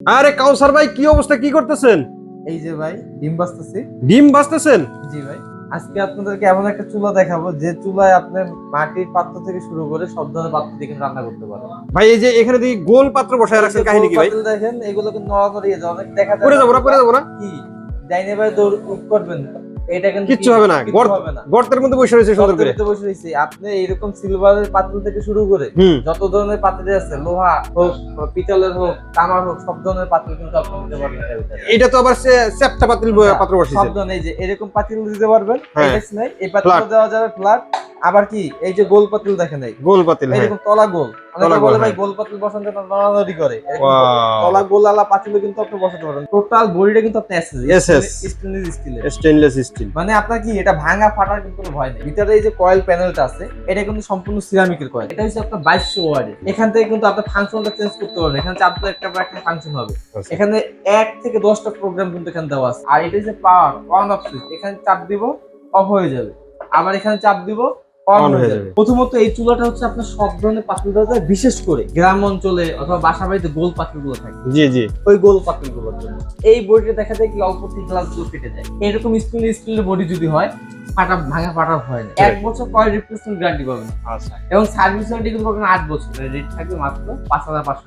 আরে কাউসার ভাই, কি অবস্থা, কি করতেছেন? এই যে ভাই ডিম বাজতেছি। ডিম ভাজতেছেন? জি ভাই, আজকে আপনাদেরকে এমন একটা চুলা দেখাবো যে চুলায় আপনি মাটির পাত্র থেকে শুরু করে সব ধরনের পাত্র দিয়ে কিন্তু রান্না করতে পারবেন। ভাই এই যে এখানে দেখি গোল পাত্র বসায় রাখছেন, কাহিনী কি ভাই? পাতিল দেখেন, এগুলো কিন্তু নড়ানড়ি হয়ে যায়, অনেক দেখা যায় পড়ে যাবো না, পড়ে যাবো না? কি ডাইনে ভাই দৌড় করবেন, এটা কিন্তু কিচ্ছু হবে না, কিচ্ছু হবে না। গর্তের মধ্যে বসে রয়েছে সুন্দর করে। গর্তের ভিতরে বসে রয়েছে। আপনি এইরকম সিলভারের পাতিল থেকে শুরু করে যত ধরনের পাতিল আছে, লোহা হোক, পিতলের হোক, তামার হোক, সব ধরনের পাতিল কিন্তু আপনি নিতে পারবেন এর ভিতরে। এটা তো আবার চ্যাপ্টা পাতিল পাত্র সব বসেছে। ধরনের এই যে এরকম পাতিল দিতে পারবেন, হ্যাঁ। এই নাই এই পাতিল দেওয়া যাবে ফ্ল্যাট। আবার কি এই যে গোল পাতিল দেখেন, এই গোল পাতিল, হ্যাঁ। এরকম তলা গোল, তলা অনেকে গোল, বলে ভাই হ্যাঁ। গোল পাতিল বসান যেন নড়ানড়ি করে, এরকম Wow! তলা গোল আলা পাতিলও কিন্তু আপনি বসাতে পারেন। টোটাল বডিটা কিন্তু আপনি SS স্টেনলেস স্টিলের, স্টেইনলেস স্টিল। মানে আপনার কি এটা ভাঙা ফাটার কিন্তু কোনো ভয় নেই। ভিতরে এই যে কয়েল প্যানেলটা আছে, এটা কিন্তু সম্পূর্ণ সিরামিকের কয়েল। এটা হচ্ছে আপনার 2200 ওয়াটের। এখান থেকে কিন্তু আপনার ফাংশনটা চেঞ্জ করতে পারবেন। এখানে চাপ দিলে একটা ফাংশন হবে। আচ্ছা। এখানে 1 থেকে 10টা প্রোগ্রাম কিন্তু এখানে দেওয়া আছে। আর এটা হচ্ছে পাওয়ার অন অফ সুইচ, এখানে চাপ দিব অফ হয়ে যাবে, আবার এখানে চাপ দিব অন হয়ে যাবে। প্রথমত এই চুলাটা হচ্ছে আপনার সব ধরনের পাতিল দেওয়া যায়, বিশেষ করে গ্রাম অঞ্চলে অথবা বাসা বাড়িতে গোল পাতিলগুলো থাকে, জি জি, ওই গোল পাতিলগুলোর জন্য। এই বডিটা দেখা যায় কি অল্প থেকে গ্লাসগুলো ফেটে যায়। এরকম স্টিলের বডি যদি হয়, ভাঙা ফাটা হয় না। 1 বছর পরে রিপ্লেসমেন্ট গ্যারান্টি পাবেন। আচ্ছা। এবং সার্ভিস ওয়ারেন্টি কিন্তু পাবেন 8 বছর। রেট থাকবে মাত্র 5500